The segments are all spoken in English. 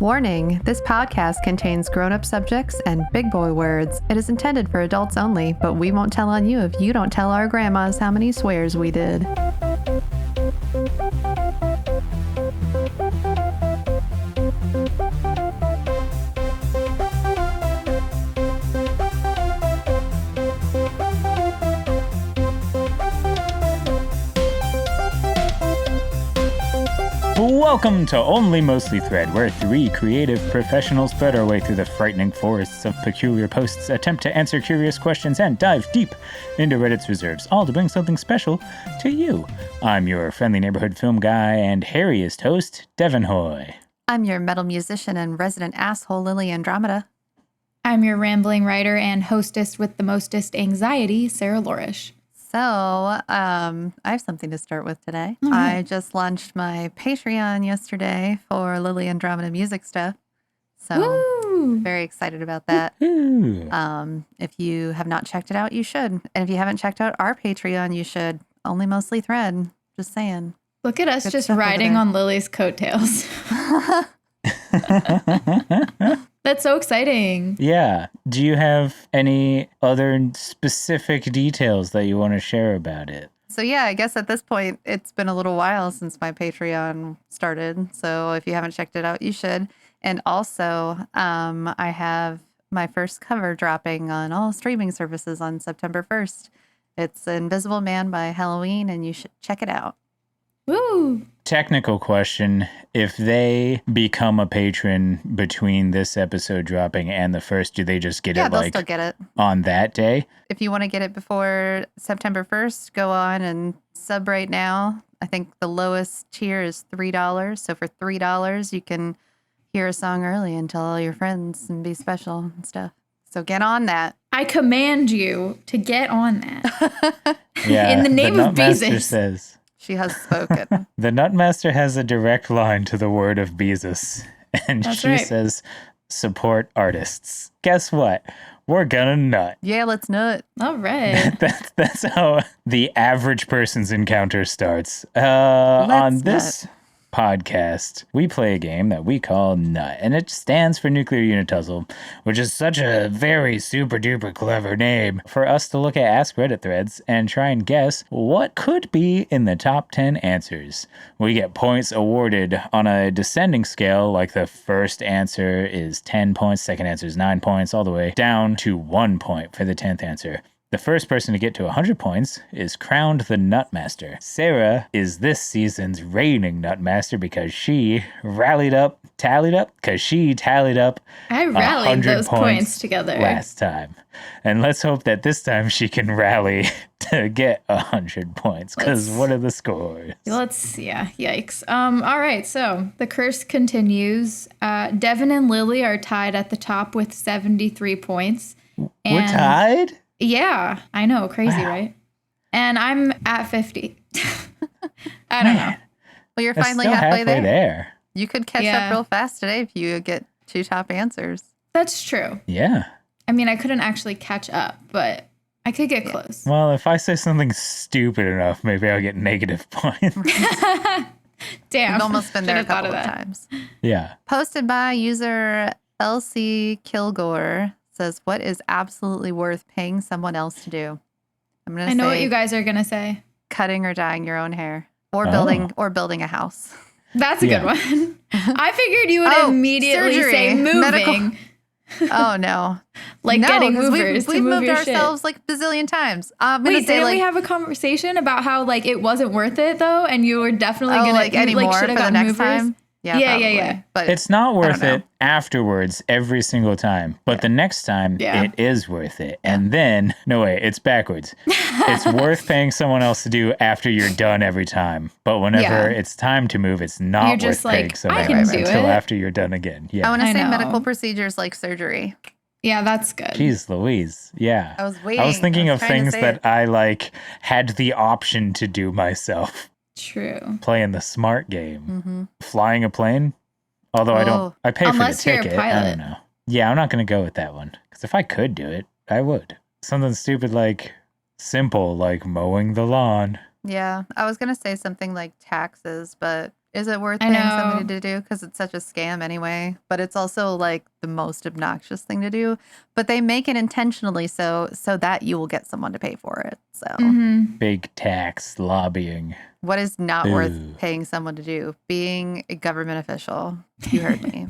Warning, this podcast contains grown-up subjects and big boy words. It is intended for adults only, but we won't tell on you if you don't tell our grandmas how many swears we did. Welcome to Only Mostly Thread, where three creative professionals thread our way through the frightening forests of peculiar posts, attempt to answer curious questions, and dive deep into Reddit's reserves, all to bring something special to you. I'm your friendly neighborhood film guy and hairiest host, Devin Hoy. I'm your metal musician and resident asshole, Lily Andromeda. I'm your rambling writer and hostess with the mostest anxiety, Sarah Lorish. So, I have something to start with today. Mm-hmm. I just launched my Patreon yesterday for Lily Andromeda music stuff. So, Woo! Very excited about that. If you have not checked it out, you should. And if you haven't checked out our Patreon, you should. Only Mostly Thread. Just saying. Look at us Good just stuff over riding there. on Lily's coattails. That's so exciting. Yeah. Do you have any other specific details that you want to share about it? So yeah, I guess at this point, it's been a little while since my Patreon started. So if you haven't checked it out, you should. And also, I have my first cover dropping on all streaming services on September 1st. It's Invisible Man by Halloween, and you should check it out. Woo! Technical question. If they become a patron between this episode dropping and the first, do they just get Yeah, it they'll like still get it. on that day? If you want to get it before September 1st, go on and sub right now. I think the lowest tier is $3. So for $3, you can hear a song early and tell all your friends and be special and stuff. So get on that. I command you to get on that. Yeah. In the name of Nutmaster Jesus. says, She has spoken. the Nutmaster has a direct line to the word of Beezus, and That's she right. says, support artists. Guess what? We're gonna nut. Yeah, let's nut. All right. That's how the average person's encounter starts. On this podcast, we play a game that we call NUT, and it stands for Nuclear Unit Tussle, which is such a very super duper clever name for us to look at Ask Reddit threads and try and guess what could be in the top 10 answers. We get points awarded on a descending scale, like the first answer is 10 points, second answer is 9 points, all the way down to 1 point for the 10th answer. The first person to get to 100 points is crowned the Nutmaster. Sarah is this season's reigning Nutmaster because she tallied up I rallied 100 those points together. last time. And let's hope that this time she can rally to get 100 points, because what are the scores? Yikes. All right, so the curse continues. Devin and Lily are tied at the top with 73 points. We're tied? Yeah, I know. Crazy, right? And I'm at 50. I don't know. Well, you're That's finally still halfway there. there. You could catch up real fast today if you get 2 top answers. That's true. Yeah. I mean, I couldn't actually catch up, but I could get close. Well, if I say something stupid enough, maybe I'll get negative points. Damn. You've almost been there a Should've thought couple of that. times. Yeah. Posted by user LC Kilgore says, what is absolutely worth paying someone else to do? I'm going to say I know what you guys are going to say. cutting or dyeing your own hair or Oh. building a house. That's a good one. I figured you would immediately surgery, say moving. medical- Oh, no. Like No, getting 'cause movers we've to move moved your ourselves like a bazillion times. I'm Wait, gonna say, didn't like, we have a conversation about how like it wasn't worth it though, and you were definitely gonna like any more should for have the gotten next movers? time? Yeah, Yeah. probably. But It's not worth know. it afterwards every single time, but the next time Yeah. it is worth it. And then, no way, it's backwards. It's worth paying someone else to do after you're done every time. But whenever Yeah. it's time to move, it's not You're worth just like, paying someone I can else do until it. after you're done again. I Yeah. want to I say know. medical procedures like surgery. Yeah, that's good. Jeez Louise. Yeah. I was waiting. I was thinking I of was trying to things say that it. I like had the option to do myself. True. Playing the smart game. Mm-hmm. Flying a plane. Although I pay for the Unless you're a ticket. I pilot. don't know. Yeah, I'm not going to go with that one. Because if I could do it, I would. Something stupid like simple, like mowing the lawn. Yeah, I was gonna say something like taxes, but Is it worth I paying know. somebody to do? Because it's such a scam anyway. But it's also like the most obnoxious thing to do. But they make it intentionally so that you will get someone to pay for it. So Big tax lobbying. what is not worth Ooh. paying someone to do? Being a government official. You heard me.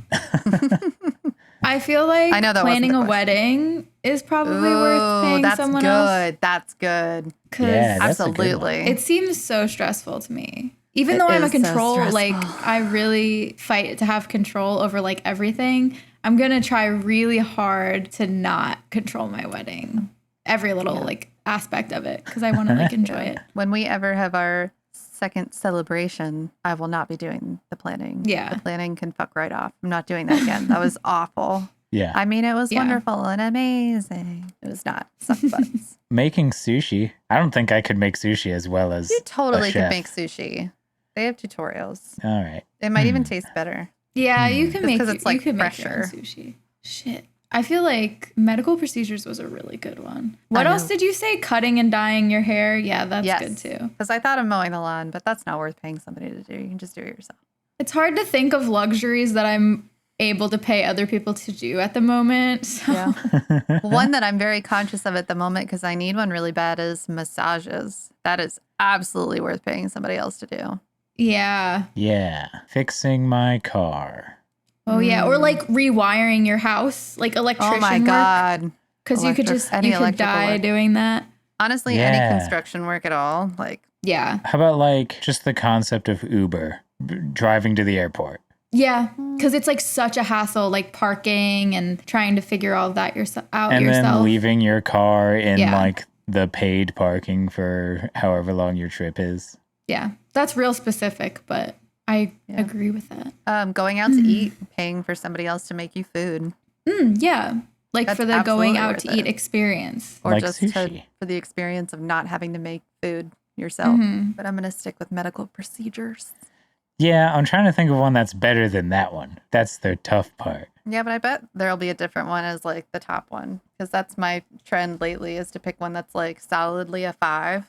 I feel like I know that planning a wasn't the question. wedding is probably worth paying that's someone good. else. That's good. Yeah, that's a good one. Absolutely. It seems so stressful to me. Even It though I'm a is so control, like stressful. I really fight to have control over like everything. I'm gonna try really hard to not control my wedding, every little like aspect of it, because I want to like enjoy it. When we ever have our second celebration, I will not be doing the planning. Yeah. The planning can fuck right off. I'm not doing that again. That was awful. Yeah. I mean, it was Yeah. wonderful and amazing. It was not. Sucked butts. Making sushi. I don't think I could make sushi as well as You totally a could chef. make sushi. They have tutorials. All right. It might even taste better. Yeah, you can Just make 'cause it's, you like, can make your own fresher. sushi. Shit. I feel like medical procedures was a really good one. What I else know. did you say? Cutting and dyeing your hair? Yeah, that's good too. Because I thought of mowing the lawn, but that's not worth paying somebody to do. You can just do it yourself. It's hard to think of luxuries that I'm able to pay other people to do at the moment. So. Yeah. One that I'm very conscious of at the moment because I need one really bad is massages. That is absolutely worth paying somebody else to do. Yeah. Yeah. Fixing my car. Oh yeah, or like rewiring your house, like electrician Oh my God. because you could just Any you could electrical die work. doing that. Honestly, Yeah. any construction work at all. Like, Yeah, How about like just the concept of Uber driving to the airport? yeah, because it's like such a hassle, like parking and trying to figure all of that out And yourself. then leaving your car in Yeah. like the paid parking for however long your trip is. Yeah, that's real specific, but I agree with that. going out to eat, paying for somebody else to make you food, Yeah, like That's for the going absolutely out worth to it. eat experience. or Like just sushi. for the experience of not having to make food yourself. Mm-hmm. But I'm going to stick with medical procedures. Yeah, I'm trying to think of one that's better than that one. That's the tough part. Yeah, but I bet there'll be a different one as like the top one because that's my trend lately is to pick one that's like solidly a 5.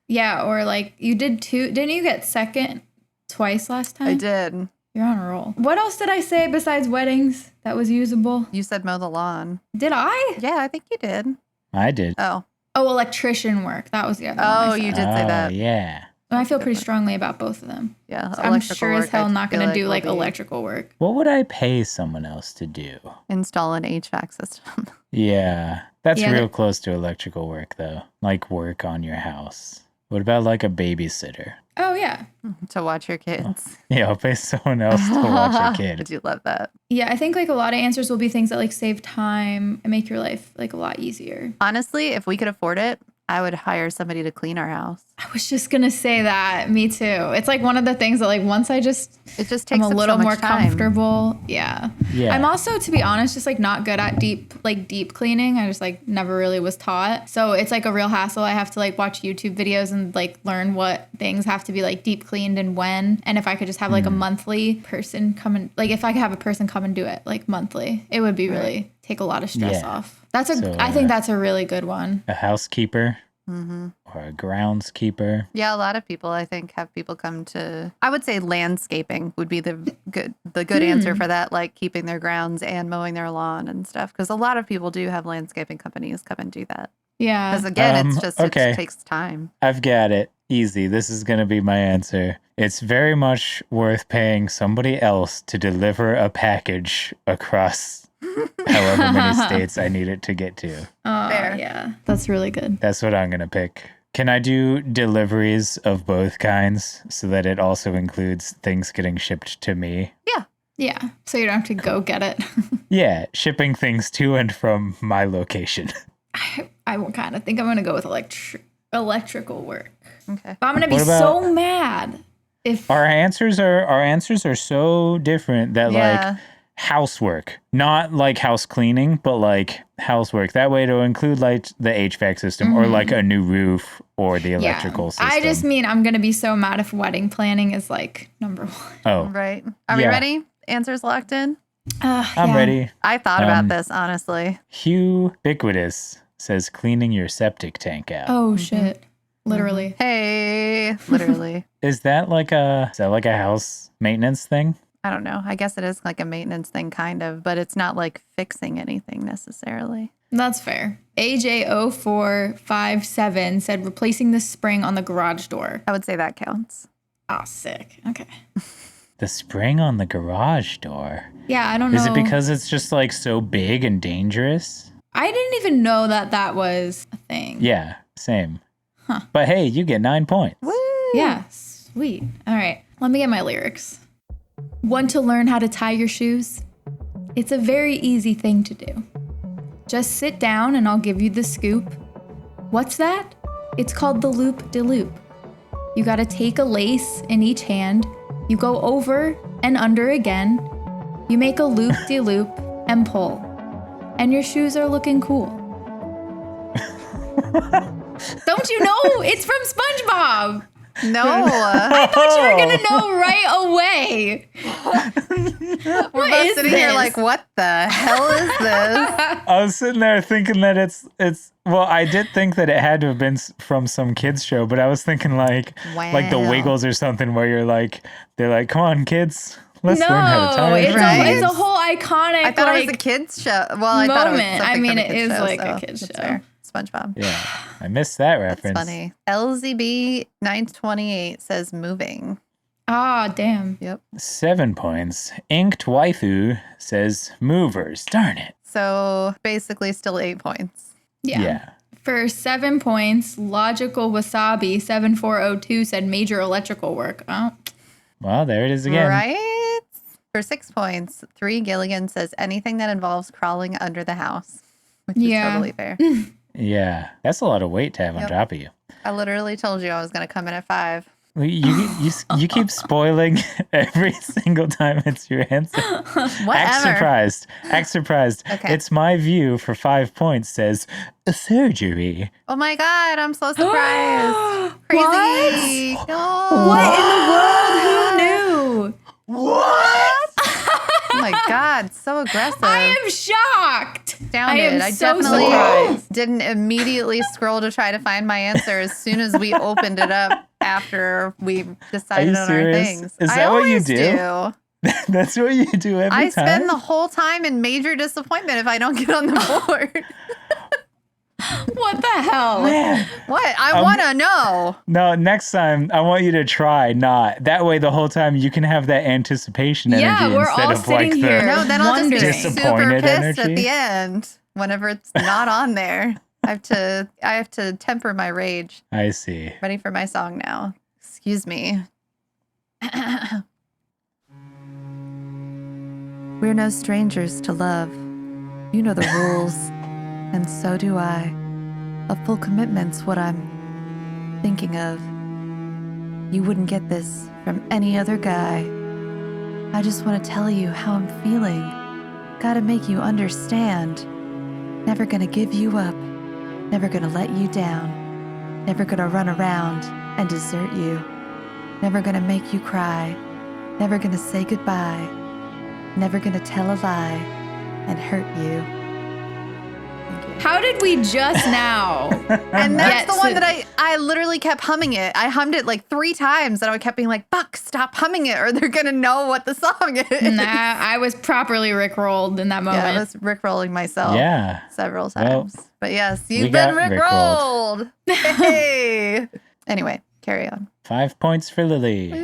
Yeah, or like you did two. Didn't you get second twice last time? I did. You're on a roll. What else did I say besides weddings that was usable? You said mow the lawn. Did I? Yeah, I think you did. I did. Oh. Oh, electrician work. That was the other one. Oh, I you said. did say Oh, that. yeah. I feel pretty strongly about both of them. Yeah. So I'm electrical sure as work, hell I not feel going to do will like be electrical work. What would I pay someone else to do? Install an HVAC system. Yeah, that's Yeah, real that- close to electrical work, though. Like work on your house. What about like a babysitter? Oh, yeah. to watch your kids. Yeah, I'll pay someone else to watch your I kid. do love that. Yeah, I think like a lot of answers will be things that like save time and make your life like a lot easier. Honestly, if we could afford it, I would hire somebody to clean our house. I was just going to say that. Me too. It's like one of the things that like once I just It just I'm takes a up little so more much time. comfortable. Yeah. Yeah. I'm also, to be honest, just like not good at deep cleaning. I just like never really was taught. So it's like a real hassle. I have to like watch YouTube videos and like learn what things have to be like deep cleaned and when. And if I could just have like a monthly person come and like if I could have a person come and do it like monthly, it would be really take a lot of stress Yeah. off. That's So, I think that's a really good one. A housekeeper Mm-hmm. or a groundskeeper. Yeah, a lot of people I think have people come to. I would say landscaping would be the good answer for that, like keeping their grounds and mowing their lawn and stuff. Because a lot of people do have landscaping companies come and do that. Yeah. Because again, it's just okay. it takes time. I've got it. Easy. This is going to be my answer. It's very much worth paying somebody else to deliver a package across however many states I need it to get to. Fair. Yeah. That's really good. That's what I'm going to pick. Can I do deliveries of both kinds so that it also includes things getting shipped to me? Yeah. So you don't have to go get it. Yeah, shipping things to and from my location. I will kind of think I'm going to go with electrical work. Okay. But I'm going to be What about- so mad if Our answers are so different that Yeah. like housework, not like house cleaning, but like housework. That way to include like the HVAC system or like a new roof or the electrical system. I just mean I'm going to be so mad if wedding planning is like number one. Oh, Right. Are we Yeah. ready? Answers locked in? I'm ready. I thought about this, honestly. Ubiquitous says cleaning your septic tank out. Oh, shit. Literally. Hey, literally. Is that like a house maintenance thing? I don't know. I guess it is like a maintenance thing, kind of, but it's not like fixing anything necessarily. That's fair. AJ0457 said replacing the spring on the garage door. I would say that counts. Ah, sick. Okay. The spring on the garage door. Yeah, I don't know. Is it because it's just like so big and dangerous? I didn't even know that was a thing. Yeah, same. Huh. But hey, you get 9 points. Woo! Yeah, sweet. All right, let me get my lyrics. Want to learn how to tie your shoes? It's a very easy thing to do. Just sit down and I'll give you the scoop. What's that? It's called the loop-de-loop. You gotta take a lace in each hand. You go over and under again. You make a loop-de-loop and pull. And your shoes are looking cool. Don't you know? It's from SpongeBob. No. I thought you were gonna know right away. We're both sitting here like, what the hell is this? I was sitting there thinking that it's well, I did think that it had to have been from some kids show, but I was thinking like the Wow. Wiggles or something where they're like, come on, kids, let's learn how to No, tie our it's shoes." a whole iconic. I thought like, it was a kids show. Well, I thought it was moment. something I mean, from a it kids is show, like a so kids it's show. fair. SpongeBob. Yeah, I missed that reference. That's funny. LZB 928 says moving. Ah, damn. Yep. 7 points. Inked Waifu says movers. Darn it. So basically still 8 points. Yeah. For 7 points, Logical Wasabi 7402 said major electrical work. Oh, Well, there it is again. Right? For 6 points, 3 Gilligan says anything that involves crawling under the house, which is totally fair. Yeah, that's a lot of weight to have on Yep. top of you. I literally told you I was going to come in at 5. You keep spoiling every single time it's your answer. Whatever. Act surprised. Okay. It's my view for 5 points says a surgery. Oh my God, I'm so surprised. Crazy. No. what in the world? Who knew? What? Oh my God, so aggressive. I am shocked. Astounded. I am so definitely surprised. didn't immediately scroll to try to find my answer as soon as we opened it up after we decided on serious? our things. Is I that what you always do? That's what you do every I time? spend the whole time in major disappointment if I don't get on the board. What the hell? Man. What? I want to know. No, next time I want you to try not. That way the whole time you can have that anticipation energy Yeah, we're instead all of like sitting the here. No, then I'll just be Wondering. super Disappointed pissed energy? at the end whenever it's not on there. I have to temper my rage. I see. Ready for my song now. Excuse me. We're no strangers to love. You know the rules, and so do I. A full commitment's what I'm thinking of. You wouldn't get this from any other guy. I just want to tell you how I'm feeling. Gotta make you understand. Never gonna give you up. Never gonna let you down. Never gonna run around and desert you. Never gonna make you cry. Never gonna say goodbye. Never gonna tell a lie and hurt you. Thank you. How did we just now? And that's Yes. the one that I literally kept humming it. I hummed it like 3 times and I kept being like, Buck, stop humming it or they're gonna know what the song is. Nah, I was properly rickrolled in that moment. Yeah, I was rickrolling myself Yeah. several Well, times. But yes, we you've been got rickrolled. Hey. Anyway, carry on. 5 points for Lily.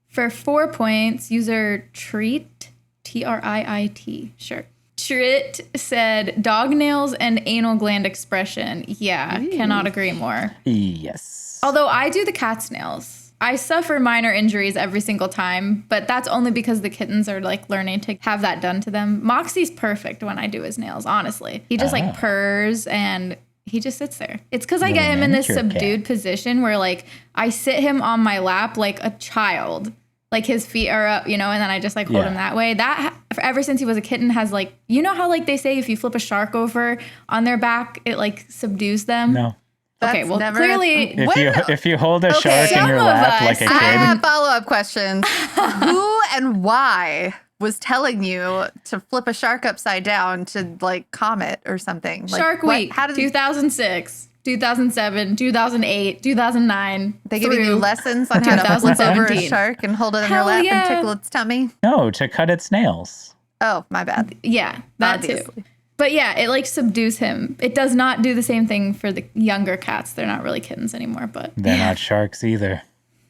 For 4 points, user Treat, Triit, sure. Treat said dog nails and anal gland expression. Yeah, cannot agree more. Yes. Although I do the cat's nails. I suffer minor injuries every single time, but that's only because the kittens are like learning to have that done to them. Moxie's perfect when I do his nails, honestly. He just like purrs and he just sits there. It's because I get him in this miniature subdued position where like I sit him on my lap like a child. Like his feet are up, you know, and then I just like hold him that way. That ever since he was a kitten has like, you know how like they say if you flip a shark over on their back, it like subdues them? No. Okay, That's well never- clearly If you hold a shark in some your of lap us- like a I kid, have follow-up questions. Who and why was telling you to flip a shark upside down to like Comet or something? Like, Shark what- Week, How did 2006. 2007, 2008, 2009. They giving you lessons on how to flip over a shark and hold it in your lap and tickle its tummy? No, to cut its nails. Oh, my bad. Yeah, that Obviously. too. But yeah, it like subdues him. It does not do the same thing for the younger cats. They're not really kittens anymore, but they're not sharks either.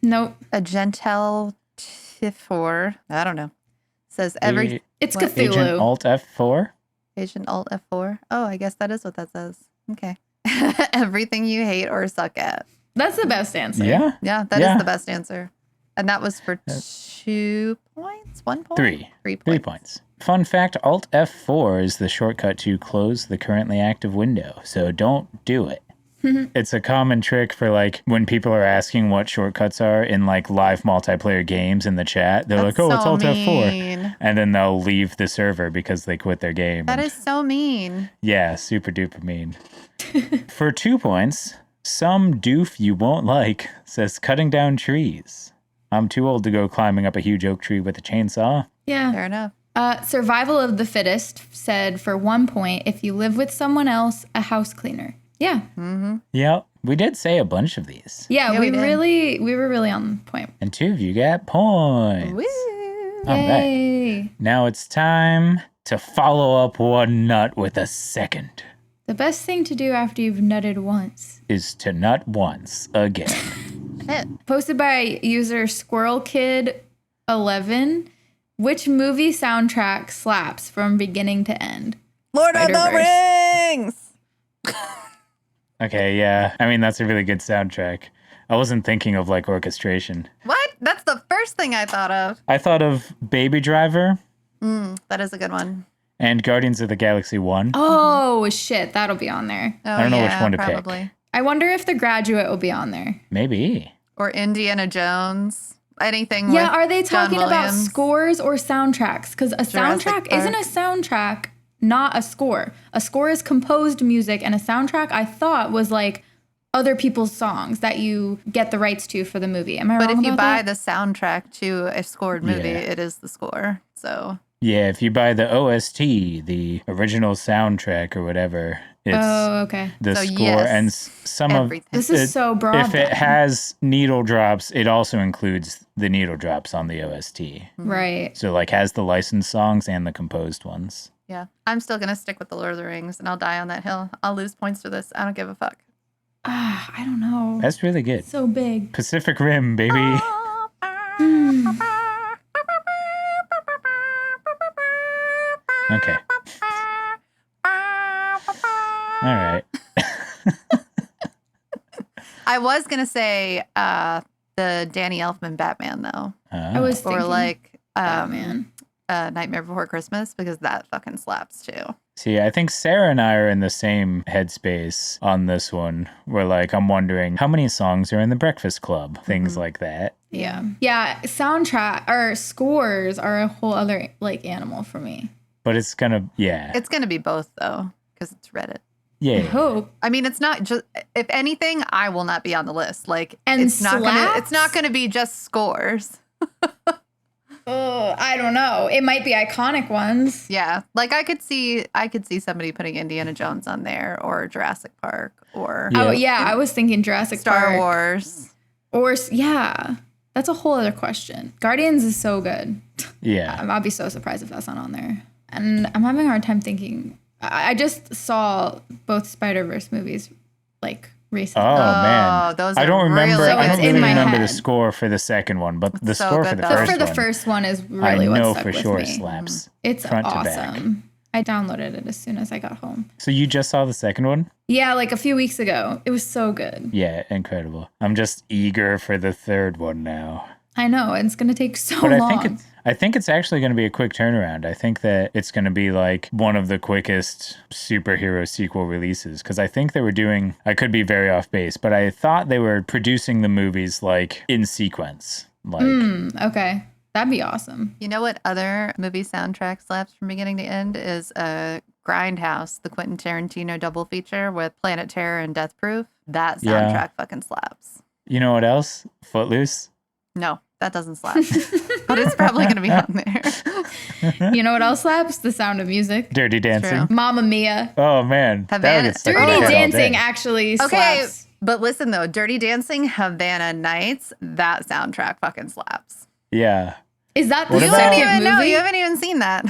Nope. A Gentel Tifor. I don't know. Says every. It's what? Cthulhu. Agent Alt F4? Agent Alt F4. Oh, I guess that is what that says. Okay. Everything you hate or suck at. That's the best answer. Yeah. Yeah, that is the best answer. And that was for 2 points? 1 point? 3. 3 points. 3 points. Fun fact, Alt F4 is the shortcut to close the currently active window, so don't do it. It's a common trick for like when people are asking what shortcuts are in like live multiplayer games in the chat. They're like, oh, it's Alt F4. And then they'll leave the server because they quit their game. That is so mean. Yeah, super duper mean. For 2 points, some doof you won't like says cutting down trees. I'm too old to go climbing up a huge oak tree with a chainsaw. Yeah. Fair enough. Survival of the fittest said for 1 point, if you live with someone else, a house cleaner. Yeah. Mm-hmm. Yeah, we did say a bunch of these. Yeah, we were really on point. And 2 of you got points. Woo. All Yay. right. Now it's time to follow up one nut with a second. The best thing to do after you've nutted once is to nut once again. Posted by user SquirrelKid11. Which movie soundtrack slaps from beginning to end? Lord of the Rings! Okay, yeah. I mean, that's a really good soundtrack. I wasn't thinking of like orchestration. What? That's the first thing I thought of. I thought of Baby Driver. That is a good one. And Guardians of the Galaxy 1. Oh, shit. That'll be on there. Oh, I don't know which one to pick. I wonder if The Graduate will be on there. Maybe. Or Indiana Jones. Anything Yeah, with are they talking John about Williams. scores or soundtracks? Because a Jurassic soundtrack Park. isn't a soundtrack, not a score. A score is composed music, and a soundtrack I thought was like other people's songs that you get the rights to for the movie. Am I wrong But if you about buy that? the soundtrack to a scored movie, Yeah. it is the score. So Yeah, if you buy the OST, the original soundtrack or whatever, it's okay. the So score yes, and some everything. This is so broad. If it then. has needle drops, it also includes the needle drops on the OST. Right. So like has the licensed songs and the composed ones. yeah, I'm still going to stick with the Lord of the Rings and I'll die on that hill. I'll lose points for this. I don't give a fuck. I don't know. That's really good. So big. Pacific Rim, baby. Okay. All right. I was going to say the Danny Elfman Batman, though. I was thinking Or like Batman. Nightmare Before Christmas, because that fucking slaps too. See, I think Sarah and I are in the same headspace on this one. We're like, I'm wondering how many songs are in the Breakfast Club, things like that. Yeah. Yeah. Soundtrack or scores are a whole other like animal for me. But it's gonna, yeah. It's going to be both, though, because it's Reddit. Yeah. I hope. I mean, it's not just. If anything, I will not be on the list. Like, And it's not gonna. slaps? It's not gonna be just scores. Oh, I don't know. It might be iconic ones. Yeah, like I could see somebody putting Indiana Jones on there, or Jurassic Park, or Yeah. Oh yeah, I was thinking Jurassic Star Park. Wars. Or yeah, that's a whole other question. Guardians is so good. Yeah. I'll be so surprised if that's not on there. And I'm having a hard time thinking. I just saw both Spider-Verse movies like recently. Oh, man. those I don't are remember. really I it's don't in really my remember the head. score for the second one, but the so score good, for the though. But first for the one, first one is I really what know stuck for with sure me. slaps. It's front to back. awesome. I downloaded it as soon as I got home. So you just saw the second one? Yeah, like a few weeks ago. It was so good. Yeah, incredible. I'm just eager for the third one now. I know, and it's gonna take so But long. I think it's actually going to be a quick turnaround. I think that it's going to be like one of the quickest superhero sequel releases because I think they were doing, I could be very off base, but I thought they were producing the movies like in sequence. Like, Okay. That'd be awesome. You know what other movie soundtrack slaps from beginning to end is Grindhouse, the Quentin Tarantino double feature with Planet Terror and Death Proof. That soundtrack fucking slaps. you know what else? Footloose. No, That doesn't slap. But it's probably going to be on there. You know what else slaps? The Sound of Music. Dirty Dancing. Mamma Mia. Oh, man. That would get stuck in my Dirty head all Dancing day. actually Okay, slaps. but listen though, Dirty Dancing, Havana Nights, that soundtrack fucking slaps. Yeah. Is that the What You about- don't second even know. movie? You haven't even seen that.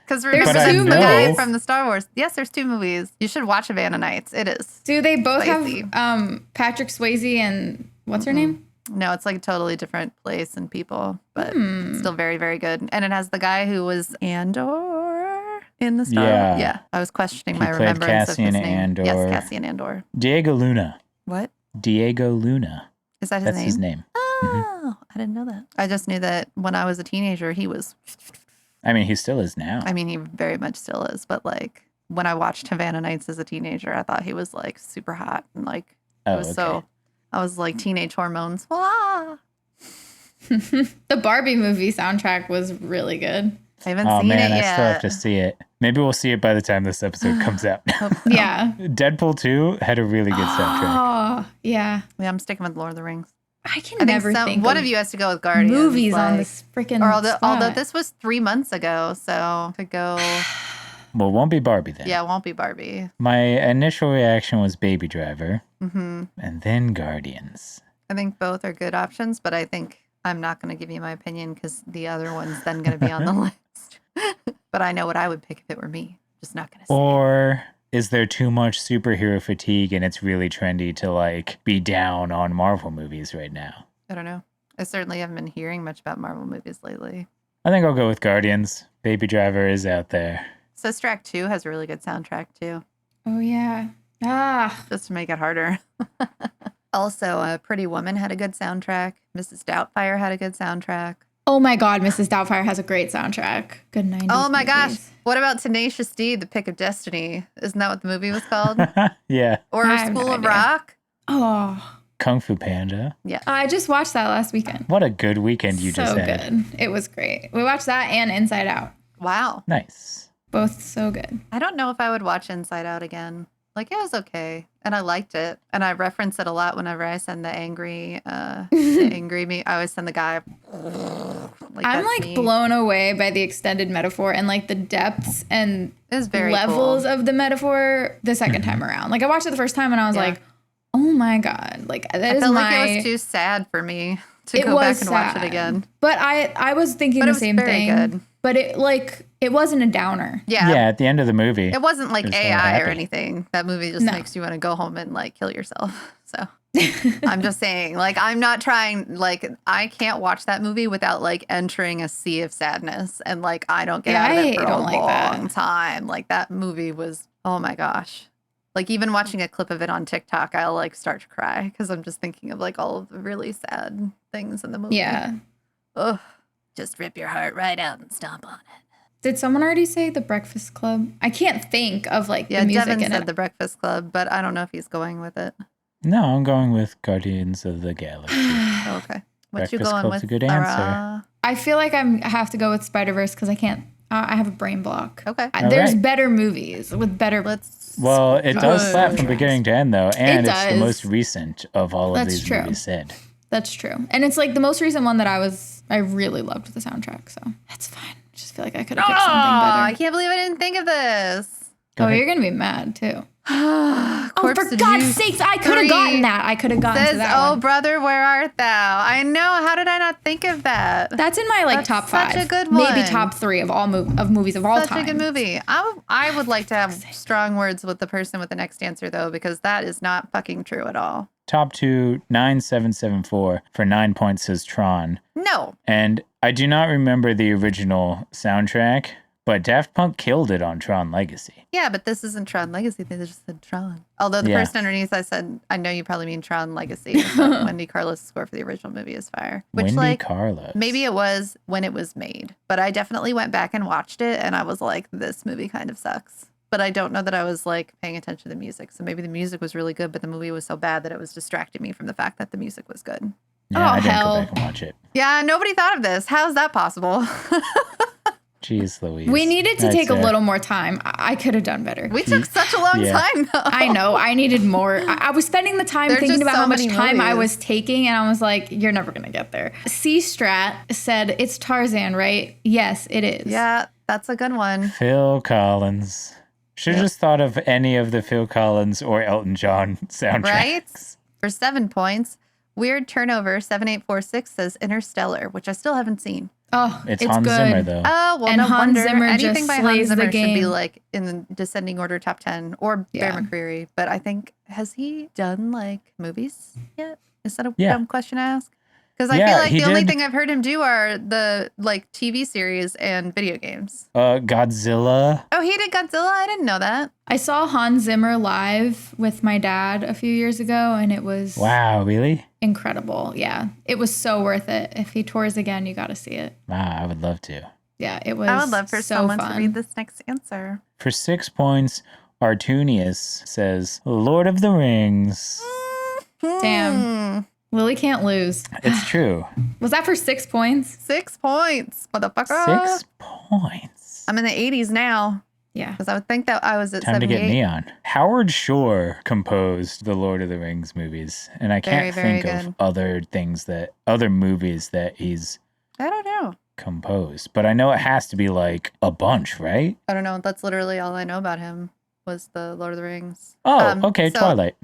Because There's remember two the guy movies. from the Star Wars. Yes, there's 2 movies. You should watch Havana Nights. It is. Do they both Spicy. have Patrick Swayze and what's her name? No, it's like a totally different place and people, but it's still very, very good. And it has the guy who was Andor in the Star Wars. Yeah, I was questioning my played remembrance of his Cassian name. Andor. Yes, Cassian Andor. Diego Luna. What? Diego Luna. Is that his That's name? his name. Oh, I didn't know that. I just knew that when I was a teenager, he was, I mean, he still is now. I mean, he very much still is, but like when I watched Havana Nights as a teenager, I thought he was like super hot and like it was so, I was like teenage hormones. Ah. The Barbie movie soundtrack was really good. I haven't Oh seen man, it I yet. still have to see it. Maybe we'll see it by the time this episode comes out. Yeah. Deadpool 2 had a really good soundtrack. Oh, yeah. Yeah, I'm sticking with Lord of the Rings. I can I never think think one of of you has to go with Guardians. movies on like- this freaking Or although spot. this was 3 months ago, so could go. Well, it won't be Barbie then. Yeah, it won't be Barbie. My initial reaction was Baby Driver, Hmm. and then Guardians. I think both are good options, but I think I'm not going to give you my opinion because the other one's then going to be on the list. But I know what I would pick if it were me. Just not going to say. Or is there too much superhero fatigue and it's really trendy to like be down on Marvel movies right now? I don't know. I certainly haven't been hearing much about Marvel movies lately. I think I'll go with Guardians. Baby Driver is out there. Sister Act 2 has a really good soundtrack too, Oh, yeah. Ah. just to make it harder. Also, Pretty Woman had a good soundtrack. Mrs. Doubtfire had a good soundtrack. Oh, my God. Mrs. Doubtfire has a great soundtrack. Good 90s Oh my gosh. movies. What about Tenacious D, The Pick of Destiny? Isn't that what the movie was called? Yeah. Or I have School no of idea. Rock? Oh. Kung Fu Panda. Yeah. I just watched that last weekend. What a good weekend you so just had. good. It was great. We watched that and Inside Out. Wow. Nice. Both so good. I don't know if I would watch Inside Out again. Like, it was okay. And I liked it. And I reference it a lot whenever I send the angry me. I always send the guy. Like, I'm that's like me. blown away by the extended metaphor and like the depths and It was very levels cool. of the metaphor the second time around. Like I watched it the first time and I was Yeah. like, oh my God. Like that I is felt my like it was too sad for me to it go back was and watch it sad. again. But I was thinking But it the was same very thing. good. But it wasn't a downer. Yeah. Yeah, at the end of the movie. It wasn't like It was so AI or happy. anything. That movie just No. makes you want to go home and like kill yourself. So I'm just saying, like, I'm not trying, like, I can't watch that movie without like entering a sea of sadness. And like, I don't get Yeah, out of I it for a don't like that. long time. Like, that movie was, oh my gosh. Like, even watching a clip of it on TikTok, I'll like start to cry because I'm just thinking of like all of the really sad things in the movie. Yeah. Ugh. Just rip your heart right out and stomp on it. Did someone already say The Breakfast Club? I can't think of like Yeah, the music Devin in said it. The Breakfast Club, but I don't know if he's going with it. No, I'm going with Guardians of the Galaxy. Oh, okay. What you Breakfast going Club's with? a good Sarah? answer. I feel like I have to go with Spider-Verse because I can't. I have a brain block. Okay. There's right. better movies with better. Let's. Well, it does slap from Good. beginning to end, though, and it's the does. most recent of all of That's these true. movies said. That's true, and it's like the most recent one that I really loved the soundtrack, so that's fine. I just feel like I could have picked something I better. can't believe I didn't think of this. Go Oh, ahead. you're gonna be mad too. Oh, Oh, for God's sakes, I could have gotten that. I could have gotten to Says, that "Oh, one. brother, where art thou?" I know. How did I not think of that? That's in my like That's top such five, a good maybe one. top three of all of movies of all Such time. a good movie. I would like to have strong words with the person with the next answer though, because that is not fucking true at all. Top 2, 9774 for 9 points says Tron. No. And I do not remember the original soundtrack, but Daft Punk killed it on Tron Legacy. Yeah, but this isn't Tron Legacy. They just said Tron. Although the Yeah. person underneath, I said, I know you probably mean Tron Legacy. But Wendy Carlos' score for the original movie is fire. Which, Wendy like, Carlos. maybe it was when it was made. But I definitely went back and watched it, and I was like, this movie kind of sucks. But I don't know that I was, like, paying attention to the music. So maybe the music was really good, but the movie was so bad that it was distracting me from the fact that the music was good. Yeah, Oh, I didn't hell. go back and watch it. Yeah, nobody thought of this. How is that possible? Jeez Louise. We needed to I'd take a say. little more time. I could have done better. We took such a long Yeah. time, though. I know. I needed more. I was spending the time There's thinking just about so how much many time I movies. was taking, and I was like, you're never going to get there. C-Strat said, it's Tarzan, right? Yes, it is. Yeah, that's a good one. Phil Collins. Should have just thought of any of the Phil Collins or Elton John soundtracks. Right? For 7 points, Weird Turnover 7846 says Interstellar, which I still haven't seen. Oh, It's it's Hans good. Zimmer, though. Oh, well, And no Hans wonder. Zimmer Anything just by Hans slays the Zimmer should be game. like in the descending order top 10 or Yeah. Bear McCreary. But I think, has he done like movies yet? Is that a Yeah. dumb question to ask? Because I Yeah, feel like he the only did. thing I've heard him do are the like TV series and video games. Godzilla. Oh, he did Godzilla? I didn't know that. I saw Hans Zimmer live with my dad a few years ago, and it was Wow, really? incredible. Yeah, it was so worth it. If he tours again, you got to see it. Wow, I would love to. Yeah, it was. I would love for so someone fun. to read this next answer. For 6 points, Artunius says Lord of the Rings. Damn. Lily can't lose. It's true. Was that for 6 points? 6 points, motherfucker. 6 points. I'm in the 80s now Yeah. because I would think that I was at Time to 78. get neon. Howard Shore composed the Lord of the Rings movies, and I can't Very, very think of good. other movies that he's I don't know. composed. But I know it has to be like a bunch, right? I don't know. That's literally all I know about him was the Lord of the Rings. Oh, okay, so Twilight.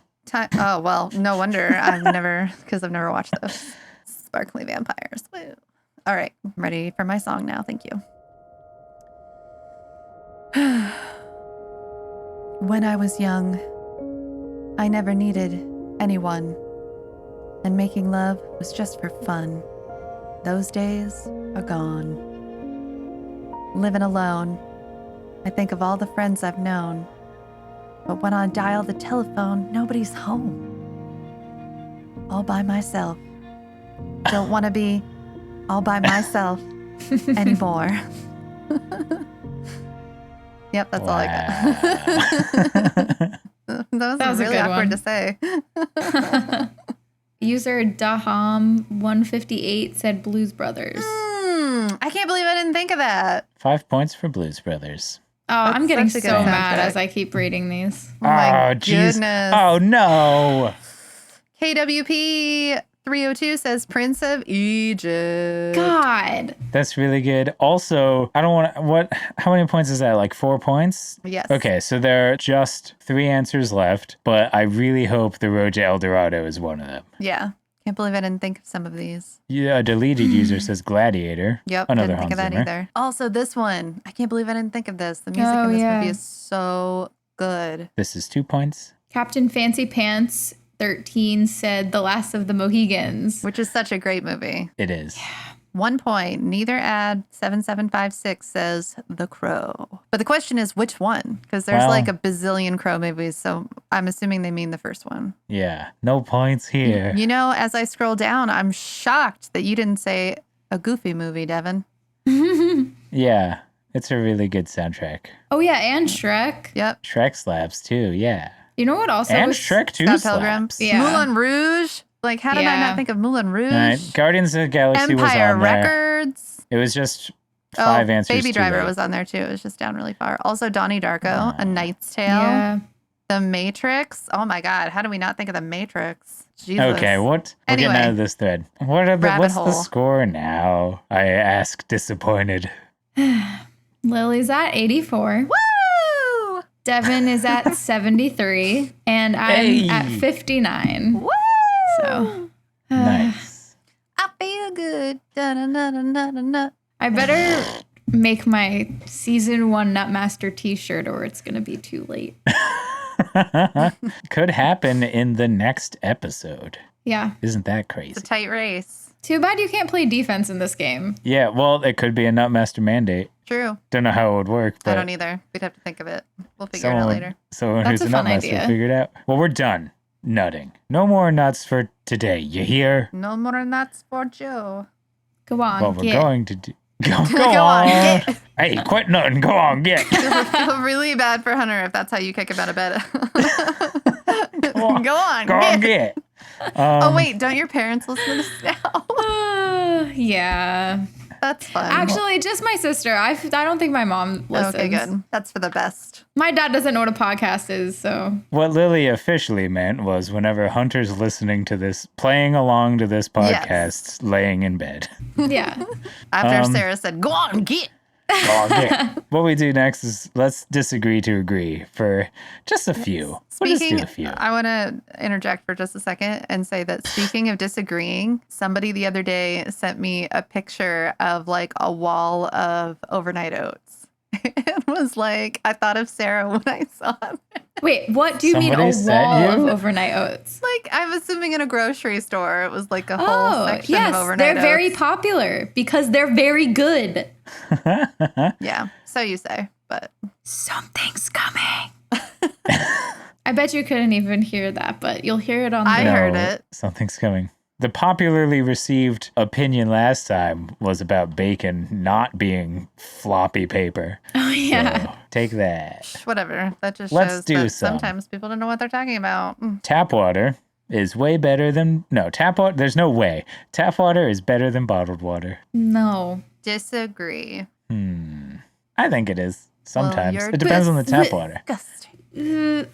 Oh, well, no wonder. I've never watched those. Sparkly vampires. Woo. All right. I'm ready for my song now. Thank you. When I was young, I never needed anyone, and making love was just for fun. Those days are gone. Living alone, I think of all the friends I've known. But when I dial the telephone, nobody's home. All by myself. Don't want to be all by myself anymore. Yep, that's all I got. That was a really good awkward one. to say. User Daham158 said Blues Brothers. I can't believe I didn't think of that. 5 points for Blues Brothers. Oh, I'm That's getting such so a good mad soundtrack. as I keep reading these. Oh my jeez. goodness. Oh no. KWP 302 says Prince of Egypt. God. That's really good. Also, I don't want how many points is that? Like 4 points? Yes. Okay, so there are just 3 answers left, but I really hope the Road to El Dorado is one of them. Yeah. Can't believe I didn't think of some of these. Yeah, a deleted user says Gladiator. Yep, Another didn't think of that Hans Zimmer. either. Also, this one. I can't believe I didn't think of this. The music Oh, in this yeah. movie is so good. This is 2 points. Captain Fancy Pants 13 said The Last of the Mohegans. Which is such a great movie. It is. 1 point. Neither ad 7756 says The Crow. But the question is which one? Because there's Well- like a bazillion Crow movies, so I'm assuming they mean the first one. Yeah. No points here. You know, as I scroll down, I'm shocked that you didn't say a Goofy movie, Devin. Yeah. It's a really good soundtrack. Oh, yeah, and Shrek. Yep. Shrek slaps too, yeah. You know what also And was... Shrek 2 Scott Pilgrim. slaps. Yeah. Moulin Rouge. Like, how did I Yeah. not think of Moulin Rouge? All right. Guardians of the Galaxy was Empire on there. Records. It was just 5 answers Baby too Driver late. was on there too. It was just down really far. Also, Donnie Darko, A Knight's Tale, Yeah. The Matrix. Oh my God, how do we not think of The Matrix? Jesus. Okay, what? We're getting Anyway. out of this thread. What are the, Rabbit what's the hole. score now? I ask, disappointed. Lily's at 84. Woo! Devin is at 73. And I'm Hey. at 59. Woo! So Nice. I feel good. Da-na-na-na-na-na. I better make my season 1 Nutmaster t-shirt or it's going to be too late. Could happen in the next episode. Yeah. Isn't that It's a crazy? tight race. Too bad you can't play defense in this game. Yeah, well, it could be a Nutmaster mandate. True. Don't know how it would work, but I don't either. We'd have to think of it. We'll figure it out later. Someone That's who's a a fun Nutmaster idea. will figure it out. Well, we're done nutting. No more nuts for today. You hear? No more nuts for Joe. Go on. What we're get. going to do. Go Go on, on. get. Hey, quit nutting. Go on, get. It would feel really bad for Hunter if that's how you kick him out of bed. Go on. Go on. Go on, get. get. Oh, wait. Don't your parents listen to this now? Yeah. That's fun. Actually, just my sister. I don't think my mom listens. Okay, good. That's for the best. My dad doesn't know what a podcast is, so. What Lily officially meant was whenever Hunter's listening to this, playing along to this podcast, laying in bed. Yeah. After Sarah said, go on, get. What we do next is let's disagree to agree for just a few. We'll just do a few. I want to interject for just a second and say that speaking of disagreeing, somebody the other day sent me a picture of like a wall of overnight oats. It was like, I thought of Sarah when I saw it. Wait, what do you mean a wall of overnight oats? Like, I'm assuming in a grocery store, it was like a whole section of overnight oats. They're very popular because they're very good. Yeah, so you say, but something's coming. I bet you couldn't even hear that, but you'll hear it on the... I heard it. Something's coming. The popularly received opinion last time was about bacon not being floppy paper. Oh, yeah. So, take that. Whatever. That just Let's shows do that some. sometimes people don't know what they're talking about. Tap water is way better than... No, tap water... There's no way. Tap water is better than bottled water. No. Disagree. I think it is. Sometimes. Well, it depends on the tap water.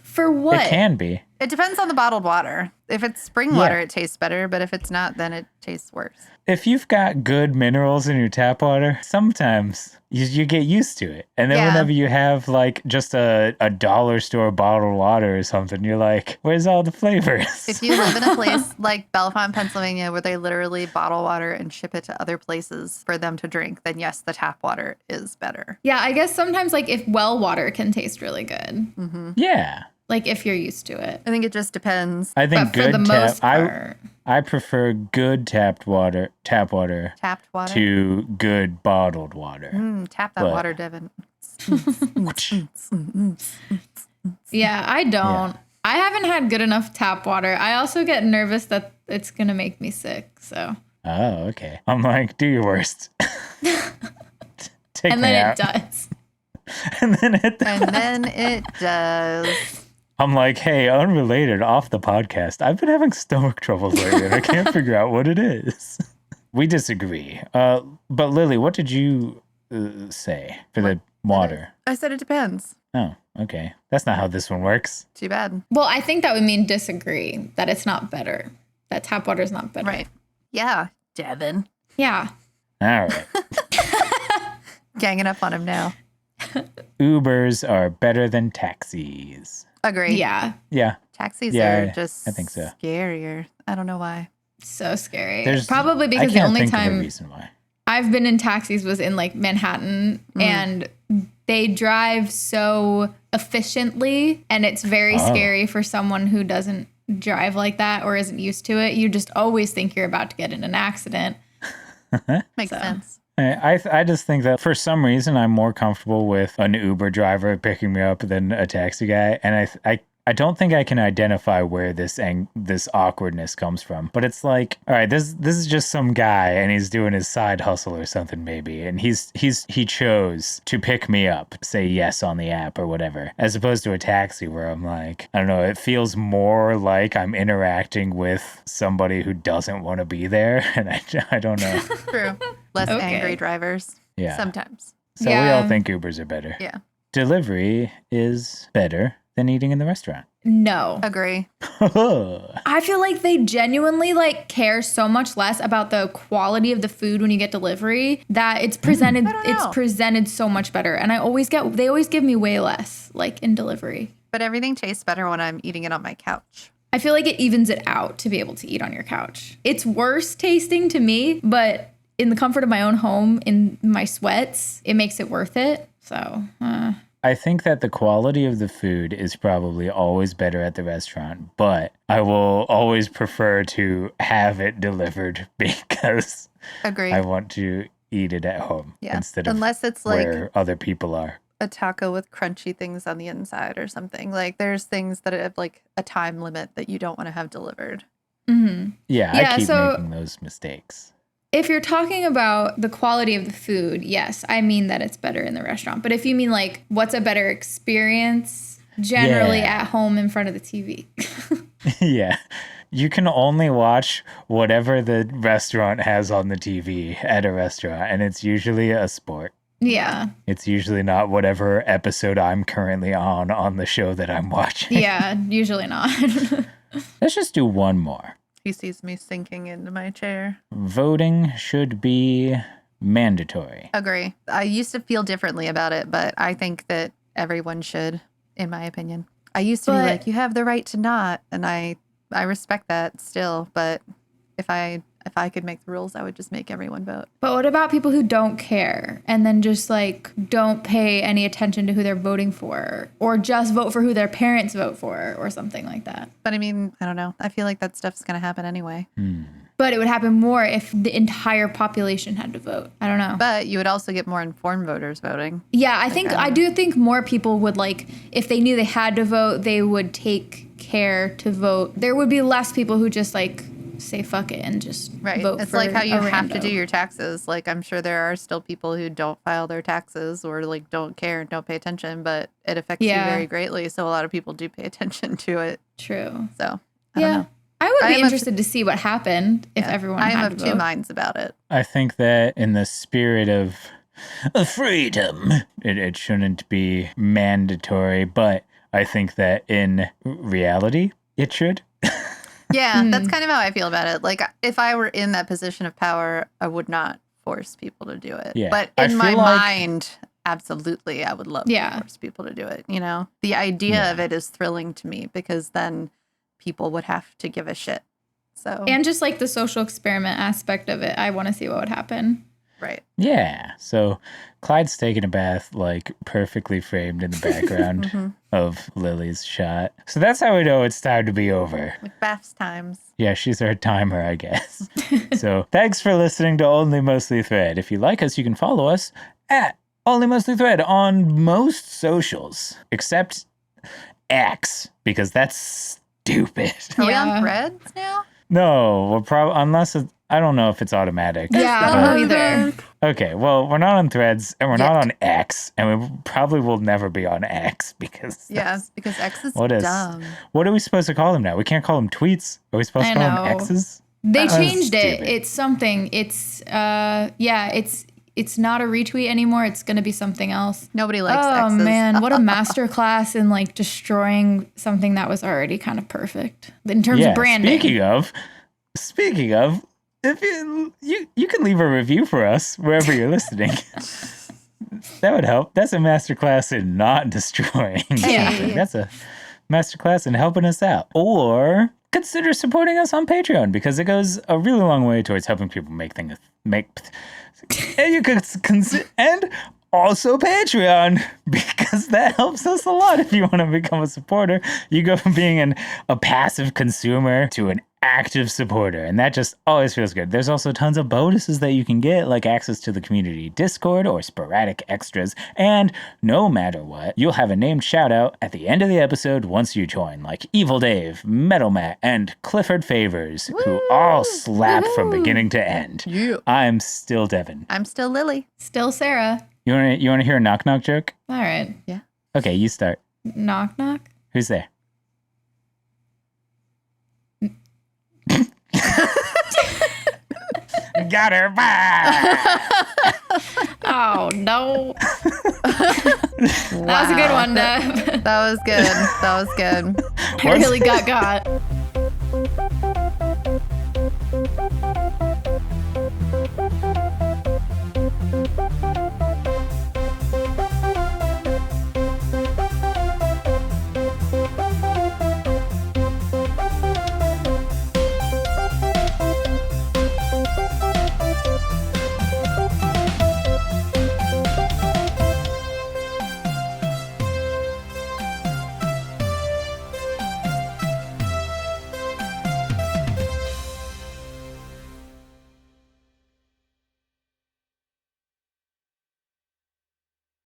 For what? It can be. It depends on the bottled water. If it's spring water, it tastes better, but if it's not, then it tastes worse. If you've got good minerals in your tap water, sometimes you get used to it. And then whenever you have like just a dollar store bottled water or something, you're like, where's all the flavors? If you live in a place like Bellefonte, Pennsylvania, where they literally bottle water and ship it to other places for them to drink, then yes, the tap water is better. Yeah, I guess sometimes like if well water can taste really good. Yeah. Like if you're used to it. I think it just depends. I think But for the most part. I prefer good tap water Tapped water? to good bottled water. Tap that water, Devin. Yeah, I don't. Yeah. I haven't had good enough tap water. I also get nervous that it's going to make me sick, so. Oh, okay. I'm like, do your worst. Take and me then out. it does. And then it does. And then it does. I'm like, hey, unrelated, off the podcast, I've been having stomach troubles lately and I can't figure out what it is. We disagree. But Lily, what did you say for the water? I said it depends. Oh, okay. That's not how this one works. Too bad. Well, I think that would mean disagree, that it's not better. That tap water is not better. Right. Yeah, Devin. Yeah. All right. Ganging up on him now. Ubers are better than taxis. Agree. Yeah. Yeah. Taxis Yeah, are just I think so. Scarier. I don't know why. So scary. There's- Probably I because the can't only think of a time reason why. I've been in taxis was in like Manhattan and they drive so efficiently and it's very scary for someone who doesn't drive like that or isn't used to it. You just always think you're about to get in an accident. Makes sense. I just think that for some reason I'm more comfortable with an Uber driver picking me up than a taxi guy, and I don't think I can identify where this awkwardness comes from. But it's like, all right, this is just some guy and he's doing his side hustle or something maybe, and he chose to pick me up, say yes on the app or whatever, as opposed to a taxi where I'm like, I don't know, it feels more like I'm interacting with somebody who doesn't want to be there, and I don't know. True. Less angry drivers. Yeah. Sometimes. So we all think Ubers are better. Yeah. Delivery is better than eating in the restaurant. No. Agree. I feel like they genuinely like care so much less about the quality of the food when you get delivery that it's presented so much better. And they always give me way less like in delivery. But everything tastes better when I'm eating it on my couch. I feel like it evens it out to be able to eat on your couch. It's worse tasting to me, but in the comfort of my own home, in my sweats, it makes it worth it. So, I think that the quality of the food is probably always better at the restaurant, but I will always prefer to have it delivered because Agree. I want to eat it at home instead of unless it's like where other people are. a taco with crunchy things on the inside or something. Like there's things that have like a time limit that you don't want to have delivered. mm-hmm. Yeah, I keep making those mistakes. If you're talking about the quality of the food, yes, I mean that it's better in the restaurant. But if you mean like what's a better experience, generally at home in front of the TV. Yeah. you can only watch whatever the restaurant has on the TV at a restaurant, and it's usually a sport. Yeah. It's usually not whatever episode I'm currently on the show that I'm watching. Yeah, usually not. Let's just do one more. He sees me sinking into my chair. Voting should be mandatory. Agree. I used to feel differently about it, but I think that everyone should, in my opinion. I used to be like, you have the right to not, and I respect that still, but if I could make the rules, I would just make everyone vote. But what about people who don't care and then just like don't pay any attention to who they're voting for, or just vote for who their parents vote for or something like that? But I mean, I don't know. I feel like that stuff's going to happen anyway. But it would happen more if the entire population had to vote. I don't know. But you would also get more informed voters voting. Yeah, I do think more people would, like, if they knew they had to vote, they would take care to vote. There would be less people who just like say fuck it and just vote. It's for like how you have to rando. do your taxes. Like, I'm sure there are still people who don't file their taxes or like don't care and don't pay attention, but it affects you very greatly. So a lot of people do pay attention to it. True. So I don't know. I would be interested to see what happened if everyone I am had of to two vote. minds about it. I think that in the spirit of freedom, it shouldn't be mandatory, but I think that in reality, it should. Yeah, that's kind of how I feel about it. Like, if I were in that position of power, I would not force people to do it. Yeah. But I in my feel like- mind, absolutely, I would love to force people to do it. You know, the idea of it is thrilling to me because then people would have to give a shit. So And just like the social experiment aspect of it, I want to see what would happen. right. Yeah. So Clyde's taking a bath, like perfectly framed in the background of Lily's shot. So that's how we know it's time to be over. Like baths times. Yeah, she's our timer, I guess. So thanks for listening to Only Mostly Thread. If you like us, you can follow us at Only Mostly Thread on most socials, except X, because that's stupid. Are we Yeah. on Threads now? No, we're probably, unless I don't know if it's automatic. Yeah, I don't know either. Okay, well, we're not on Threads and we're not on X, and we probably will never be on X because Yeah, because X is what is dumb. what are we supposed to call them now? We can't call them tweets. Are we supposed to I call know. them X's? They That was changed it. stupid. It's something. It's not a retweet anymore. It's going to be something else. Nobody likes Oh X's. man, what a masterclass in like destroying something that was already kind of perfect in terms of branding. Speaking of, if you can leave a review for us wherever you're listening. That would help. That's a masterclass in not destroying something. That's a masterclass in helping us out. Or consider supporting us on Patreon because it goes a really long way towards helping people make things. And you could and also Patreon because that helps us a lot. If you want to become a supporter, you go from being a passive consumer to an active supporter, and that just always feels good. There's also tons of bonuses that you can get, like access to the community Discord or sporadic extras, and no matter what, you'll have a named shout out at the end of the episode once you join, like Evil Dave, Metal Matt, and Clifford Favors, who all slap from beginning to end. Yeah. I'm still Devin. I'm still Lily. Still Sarah. You want to hear a knock knock joke? All right. Yeah. Okay, you start. Knock knock. Who's there? Got her back. Oh no. That was a good one, Dev. That was good. That was good. I really got.